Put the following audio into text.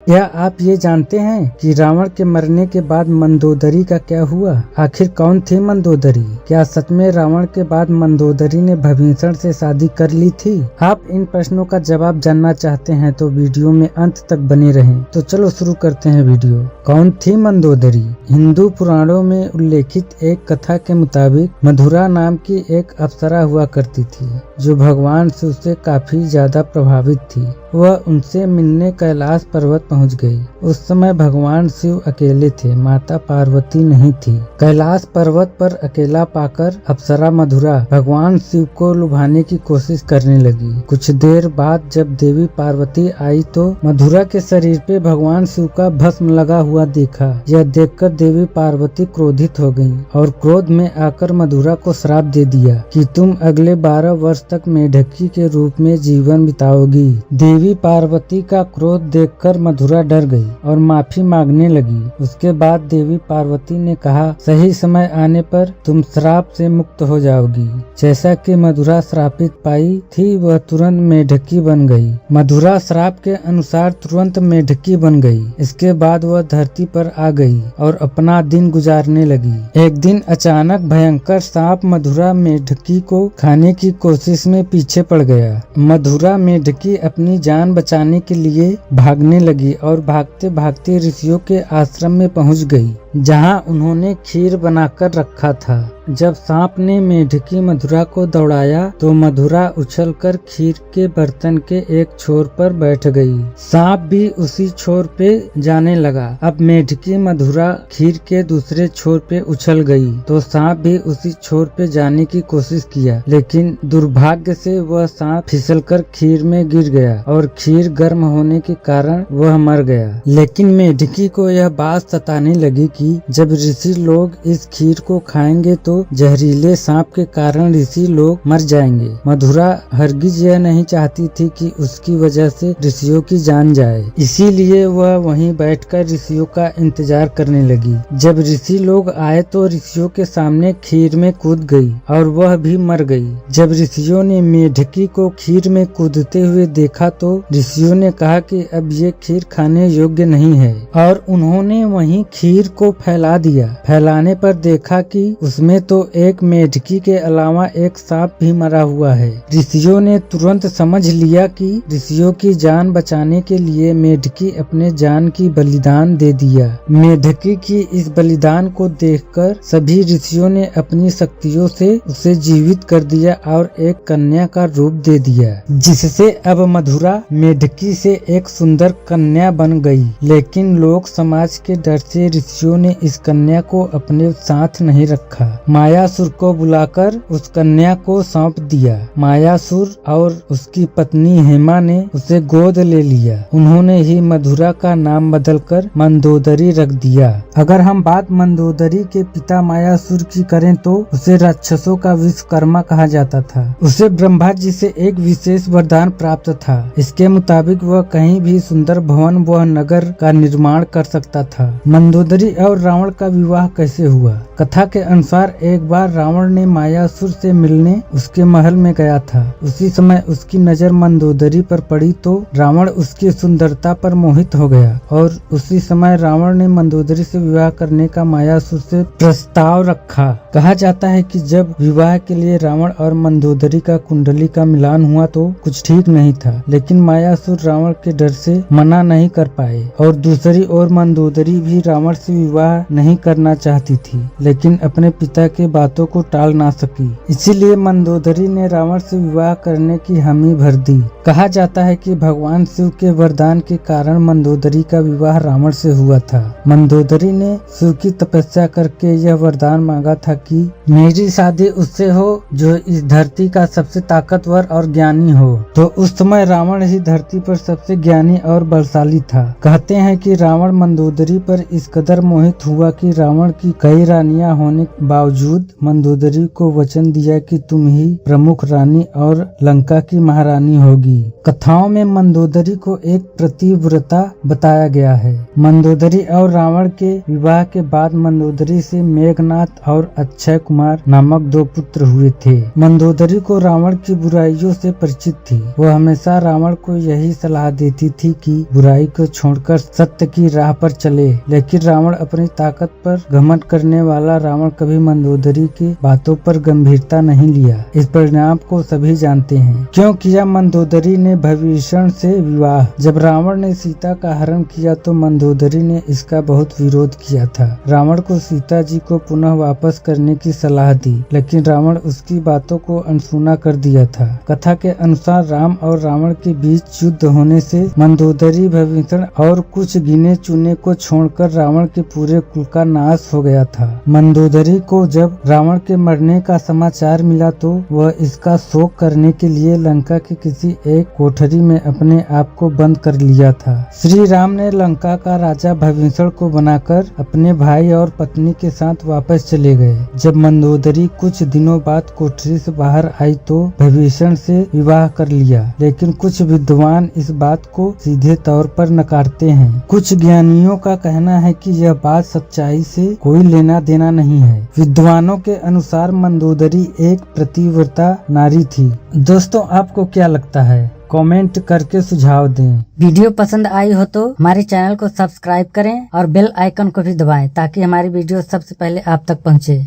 क्या आप ये जानते हैं कि रावण के मरने के बाद मंदोदरी का क्या हुआ? आखिर कौन थी मंदोदरी? क्या सच में रावण के बाद मंदोदरी ने विभीषण से शादी कर ली थी? आप इन प्रश्नों का जवाब जानना चाहते हैं तो वीडियो में अंत तक बने रहें। तो चलो शुरू करते हैं वीडियो। कौन थी मंदोदरी? हिंदू पुराणों में उल्लेखित एक कथा के मुताबिक मधुरा नाम की एक अप्सरा हुआ करती थी जो भगवान शिव से काफी ज्यादा प्रभावित थी। वह उनसे मिलने कैलाश पर्वत पहुंच गई। उस समय भगवान शिव अकेले थे, माता पार्वती नहीं थी। कैलाश पर्वत पर अकेला पाकर अप्सरा मधुरा भगवान शिव को लुभाने की कोशिश करने लगी। कुछ देर बाद जब देवी पार्वती आई तो मधुरा के शरीर पे भगवान शिव का भस्म लगा हुआ देखा। यह देखकर देवी पार्वती क्रोधित हो गयी और क्रोध में आकर मधुरा को श्राप दे दिया कि तुम अगले 12 वर्ष तक मेढकी के रूप में जीवन बिताओगी। देवी पार्वती का क्रोध देखकर मधुरा डर गई और माफी मांगने लगी। उसके बाद देवी पार्वती ने कहा, सही समय आने पर तुम श्राप से मुक्त हो जाओगी। जैसा कि मधुरा श्रापित पाई थी वह तुरंत मेढकी बन गई। मधुरा श्राप के अनुसार तुरंत मेढकी बन गई। इसके बाद वह धरती पर आ गई और अपना दिन गुजारने लगी। एक दिन अचानक भयंकर सांप मधुरा मेढकी को खाने की कोशिश में पीछे पड़ गया। मधुरा मेढकी अपनी जान बचाने के लिए भागने लगी और भागते भागते ऋषियों के आश्रम में पहुंच गई जहां उन्होंने खीर बनाकर रखा था। जब सांप ने मेढकी मधुरा को दौड़ाया तो मधुरा उछलकर खीर के बर्तन के एक छोर पर बैठ गई। सांप भी उसी छोर पे जाने लगा। अब मेढकी मधुरा खीर के दूसरे छोर पे उछल गई तो सांप भी उसी छोर पे जाने की कोशिश किया, लेकिन दुर्भाग्य से वह सांप फिसलकर खीर में गिर गया और खीर गर्म होने के कारण वह मर गया। लेकिन मेढकी को यह बात सताने लगी कि जब ऋषि लोग इस खीर को खाएंगे तो जहरीले सांप के कारण ऋषि लोग मर जाएंगे। मधुरा हरगिज यह नहीं चाहती थी कि उसकी वजह से ऋषियों की जान जाए, इसीलिए वह वहीं बैठकर ऋषियों का इंतजार करने लगी। जब ऋषि लोग आए तो ऋषियों के सामने खीर में कूद गई और वह भी मर गई। जब ऋषियों ने मेढकी को खीर में कूदते हुए देखा तो ऋषियों ने कहा कि अब ये खीर खाने योग्य नहीं है और उन्होंने वहीं खीर को फैला दिया। फैलाने पर देखा कि उसमें तो एक मेढकी के अलावा एक सांप भी मरा हुआ है। ऋषियों ने तुरंत समझ लिया कि ऋषियों की जान बचाने के लिए मेढकी अपने जान की बलिदान दे दिया। मेढकी की इस बलिदान को देखकर सभी ऋषियों ने अपनी शक्तियों से उसे जीवित कर दिया और एक कन्या का रूप दे दिया, जिससे अब मधुरा मेढकी से एक सुंदर कन्या बन गई। लेकिन लोक समाज के डर से ऋषियों ने इस कन्या को अपने साथ नहीं रखा। मायासुर को बुलाकर उस कन्या को सौंप दिया। मायासुर और उसकी पत्नी हेमा ने उसे गोद ले लिया। उन्होंने ही मधुरा का नाम बदलकर मंदोदरी रख दिया। अगर हम बात मंदोदरी के पिता मायासुर की करें तो उसे राक्षसों का विश्वकर्मा कहा जाता था। उसे ब्रह्मा जी से एक विशेष वरदान प्राप्त था। इसके मुताबिक वह कहीं भी सुंदर भवन व नगर का निर्माण कर सकता था। मंदोदरी और रावण का विवाह कैसे हुआ? कथा के अनुसार एक बार रावण ने मायासुर से मिलने उसके महल में गया था। उसी समय उसकी नजर मंदोदरी पर पड़ी तो रावण उसकी सुंदरता पर मोहित हो गया और उसी समय रावण ने मंदोदरी से विवाह करने का मायासुर से प्रस्ताव रखा। कहा जाता है कि जब विवाह के लिए रावण और मंदोदरी का कुंडली का मिलान हुआ तो कुछ ठीक नहीं था, लेकिन मायासुर रावण के डर से मना नहीं कर पाए और दूसरी ओर मंदोदरी भी रावण से विवाह नहीं करना चाहती थी, लेकिन अपने पिता के बातों को टाल ना सकी। इसीलिए मंदोदरी ने रावण से विवाह करने की हामी भर दी। कहा जाता है कि भगवान शिव के वरदान के कारण मंदोदरी का विवाह रावण से हुआ था। मंदोदरी ने शिव की तपस्या करके यह वरदान मांगा था कि मेरी शादी उससे हो जो इस धरती का सबसे ताकतवर और ज्ञानी हो। तो उस समय रावण ही धरती पर सबसे ज्ञानी और बलशाली था। कहते हैं कि रावण मंदोदरी पर इस कदर मोहित मोहित हुआ कि रावण की कई रानियां होने के बावजूद मंदोदरी को वचन दिया कि तुम ही प्रमुख रानी और लंका की महारानी होगी। कथाओं में मंदोदरी को एक पतिव्रता बताया गया है। मंदोदरी और रावण के विवाह के बाद मंदोदरी से मेघनाथ और अक्षय कुमार नामक 2 पुत्र हुए थे। मंदोदरी को रावण की बुराइयों से परिचित थी। वह हमेशा रावण को यही सलाह देती थी कि बुराई को छोड़कर सत्य की राह पर चले, लेकिन रावण अपनी ताकत पर घमंड करने वाला रावण कभी मंदोदरी की बातों पर गंभीरता नहीं लिया। इस परिणाम को सभी जानते हैं। क्यों किया मंदोदरी ने विभीषण से विवाह? जब रावण ने सीता का हरण किया तो मंदोदरी ने इसका बहुत विरोध किया था। रावण को सीता जी को पुनः वापस करने की सलाह दी, लेकिन रावण उसकी बातों को अनसुना कर दिया था। कथा के अनुसार राम और रावण के बीच युद्ध होने से मंदोदरी, विभीषण और कुछ गिने चुने को छोड़कर रावण के पूरे कुल का नाश हो गया था। मंदोदरी को जब रावण के मरने का समाचार मिला तो वह इसका शोक करने के लिए लंका के किसी एक कोठरी में अपने आप को बंद कर लिया था। श्री राम ने लंका का राजा विभीषण को बनाकर अपने भाई और पत्नी के साथ वापस चले गए। जब मंदोदरी कुछ दिनों बाद कोठरी से बाहर आई तो विभीषण से विवाह कर लिया, लेकिन कुछ विद्वान इस बात को सीधे तौर पर नकारते हैं। कुछ ज्ञानियों का कहना है कि यह बात सच्चाई से कोई लेना देना नहीं है। विद्वानों के अनुसार मंदोदरी एक पतिव्रता नारी थी। दोस्तों, आपको क्या लगता है? कमेंट करके सुझाव दें। वीडियो पसंद आई हो तो हमारे चैनल को सब्सक्राइब करें और बेल आइकन को भी दबाएं ताकि हमारी वीडियो सबसे पहले आप तक पहुंचे।